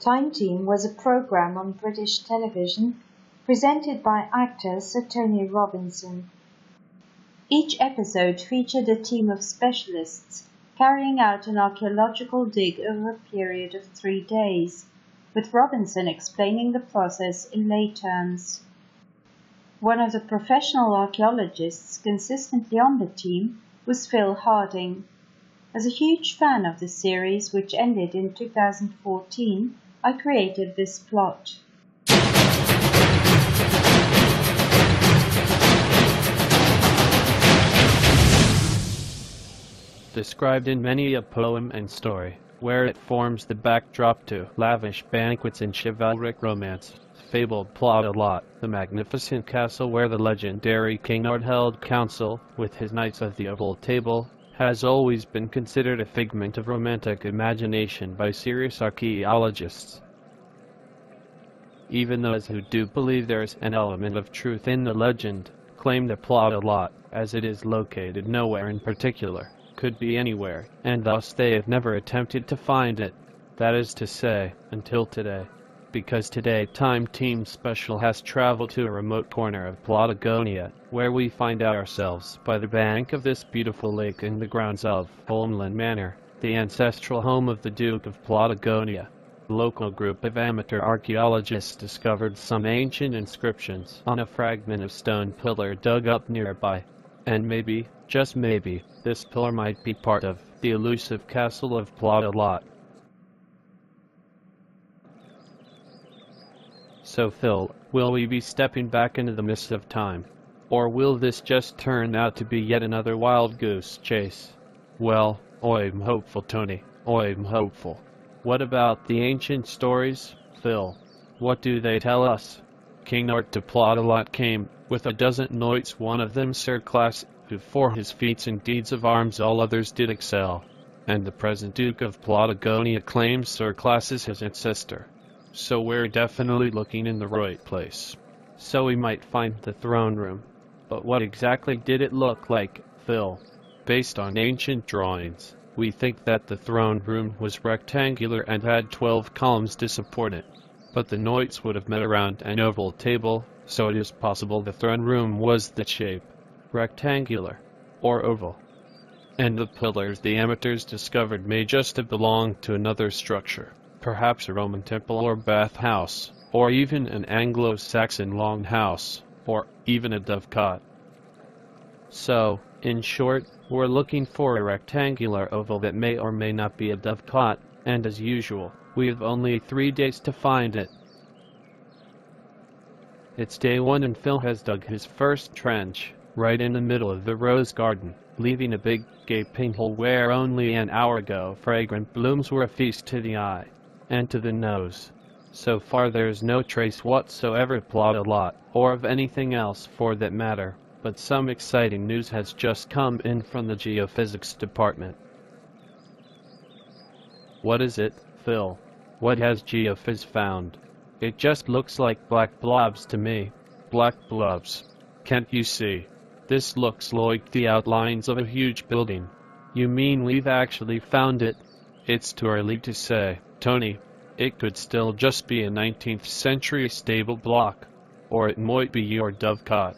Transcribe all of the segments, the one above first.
Time Team was a program on British television presented by actor Sir Tony Robinson. Each episode featured a team of specialists carrying out an archaeological dig over a period of 3 days, with Robinson explaining the process in lay terms. One of the professional archaeologists consistently on the team was Phil Harding. As a huge fan of the series, which ended in 2014, I created this plot. Described in many a poem and story, where it forms the backdrop to lavish banquets and chivalric romance. Fabled Plotalot, the magnificent castle where the legendary King Arthur held council with his knights of the Oval Table, has always been considered a figment of romantic imagination by serious archaeologists. Even those who do believe there is an element of truth in the legend, claim the Plotalot, as it is located nowhere in particular, could be anywhere, and thus they have never attempted to find it. That is to say, until today. Because today Time Team Special has traveled to a remote corner of Plotagonia, where we find ourselves by the bank of this beautiful lake in the grounds of Homeland Manor, the ancestral home of the Duke of Plotagonia. A local group of amateur archaeologists discovered some ancient inscriptions on a fragment of stone pillar dug up nearby. And maybe, just maybe, this pillar might be part of the elusive castle of Plotalot. So Phil, will we be stepping back into the mists of time? Or will this just turn out to be yet another wild goose chase? Well, I'm hopeful, Tony. I'm hopeful. What about the ancient stories, Phil? What do they tell us? King Arthur to Plotalot came, with a dozen knights, one of them Sir Class, who for his feats and deeds of arms all others did excel. And the present Duke of Plotagonia claims Sir Class is his ancestor. So we're definitely looking in the right place. So we might find the throne room. But what exactly did it look like, Phil? Based on ancient drawings, we think that the throne room was rectangular and had 12 columns to support it. But the knights would have met around an oval table, so it is possible the throne room was the shape, rectangular, or oval. And the pillars the amateurs discovered may just have belonged to another structure. Perhaps a Roman temple or bathhouse, or even an Anglo-Saxon longhouse, or even a dovecot. So, in short, we're looking for a rectangular oval that may or may not be a dovecot, and as usual, we have only 3 days to find it. It's day 1 and Phil has dug his first trench, right in the middle of the rose garden, leaving a big gaping hole where only an hour ago fragrant blooms were a feast to the eye. And to the nose. So far there's no trace whatsoever of Plotalot, or of anything else for that matter, but some exciting news has just come in from the geophysics department. What is it, Phil? What has geophys found? It just looks like black blobs to me. Black blobs. Can't you see? This looks like the outlines of a huge building. You mean we've actually found it? It's too early to say, Tony. It could still just be a 19th century stable block. Or it might be your dovecot.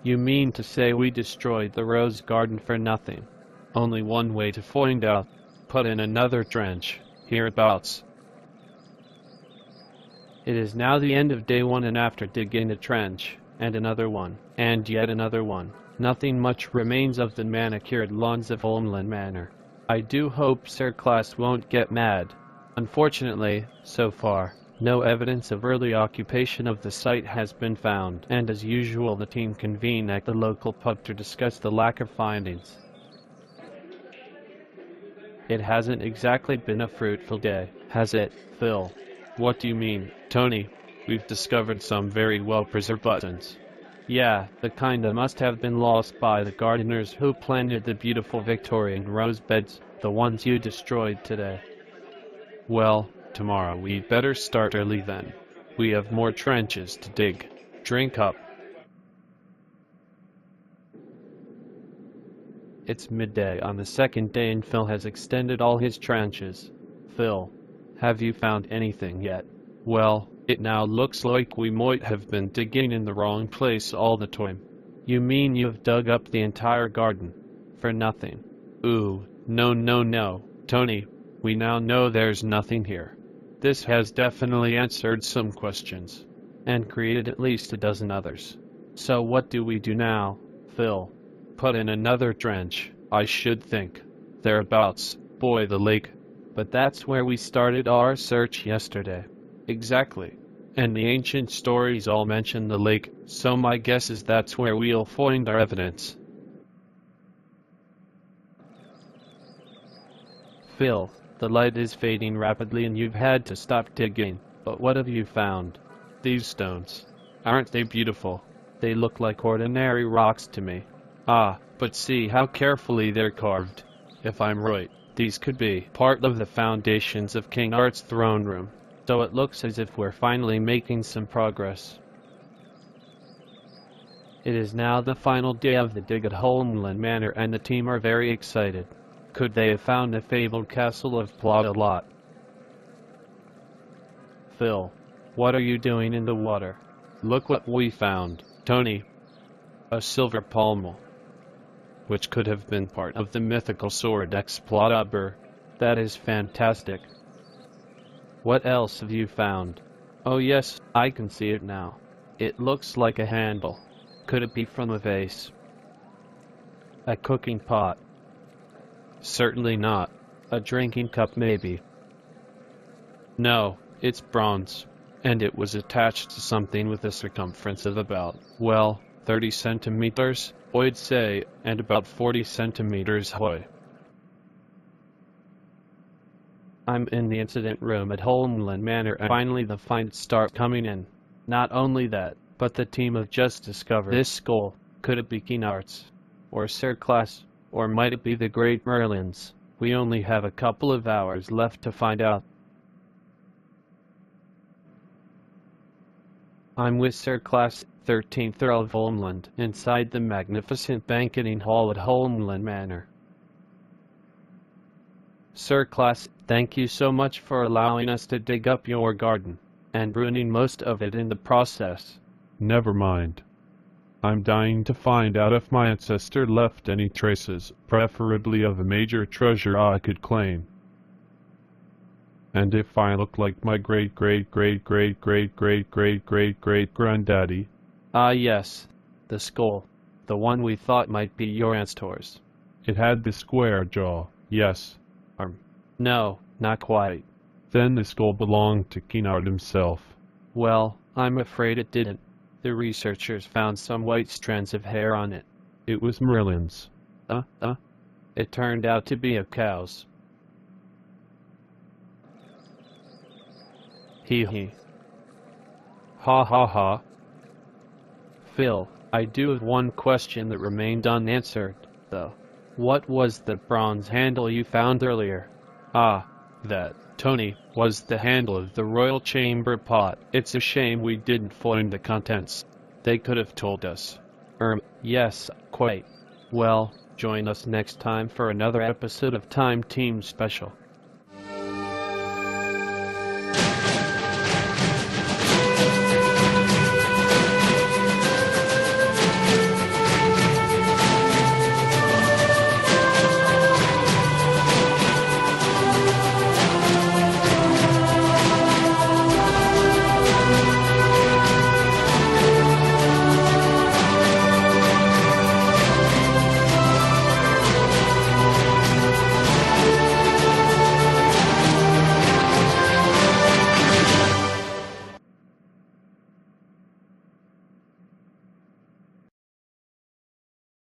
You mean to say we destroyed the rose garden for nothing? Only one way to find out. Put in another trench, hereabouts. It is now the end of day 1 and after digging a trench, and another one, and yet another one, nothing much remains of the manicured lawns of Homeland Manor. I do hope Sir Class won't get mad. Unfortunately, so far, no evidence of early occupation of the site has been found, and as usual the team convene at the local pub to discuss the lack of findings. It hasn't exactly been a fruitful day, has it, Phil? What do you mean, Tony? We've discovered some very well-preserved buttons. Yeah, the kind that must have been lost by the gardeners who planted the beautiful Victorian rose beds, the ones you destroyed today. Well, tomorrow we'd better start early then. We have more trenches to dig. Drink up. It's midday on the second day and Phil has extended all his trenches. Phil, Have you found anything yet? Well, it now looks like we might have been digging in the wrong place all the time. You mean you've dug up the entire garden? For nothing? Ooh, no no no, Tony, we now know there's nothing here. This has definitely answered some questions, and created at least a dozen others. So what do we do now, Phil? Put in another trench, I should think. Thereabouts, boy the lake. But that's where we started our search yesterday. Exactly. And the ancient stories all mention the lake, so my guess is that's where we'll find our evidence. Phil, the light is fading rapidly and you've had to stop digging, but what have you found? These stones. Aren't they beautiful? They look like ordinary rocks to me. Ah, but see how carefully they're carved. If I'm right, these could be part of the foundations of King Art's throne room, so it looks as if we're finally making some progress. It is now the final day of the dig at Homeland Manor and the team are very excited. Could they have found the fabled castle of Plotalot? Phil, what are you doing in the water? Look what we found, Tony. A silver pommel, which could have been part of the mythical sword Excalibur. That is fantastic. What else have you found? Oh yes, I can see it now. It looks like a handle. Could it be from a vase? A cooking pot? Certainly not. A drinking cup maybe. No, it's bronze, and it was attached to something with a circumference of about, well, 30 centimeters, I'd say, and about 40 centimeters high. I'm in the incident room at Homeland Manor and finally the finds start coming in. Not only that, but the team have just discovered this skull. Could it be King Art's? Or Sir Class? Or might it be the Great Merlin's? We only have a couple of hours left to find out. I'm with Sir Class, 13th Earl of Homeland, inside the magnificent banqueting hall at Homeland Manor. Sir Class, thank you so much for allowing us to dig up your garden, and ruining most of it in the process. Never mind. I'm dying to find out if my ancestor left any traces, preferably of a major treasure I could claim. And if I look like my great-great-great-great-great-great-great-great-great-granddaddy. Ah yes, the skull. The one we thought might be your ancestor's. It had the square jaw, yes. No, not quite. Then the skull belonged to King Art himself. Well, I'm afraid it didn't. The researchers found some white strands of hair on it. It was Merlin's. It turned out to be a cow's. Hee. Ha ha ha. Phil, I do have one question that remained unanswered, though. What was the bronze handle you found earlier? Ah, that, Tony, was the handle of the royal chamber pot. It's a shame we didn't find the contents. They could have told us. Yes, quite. Well, join us next time for another episode of Time Team Special.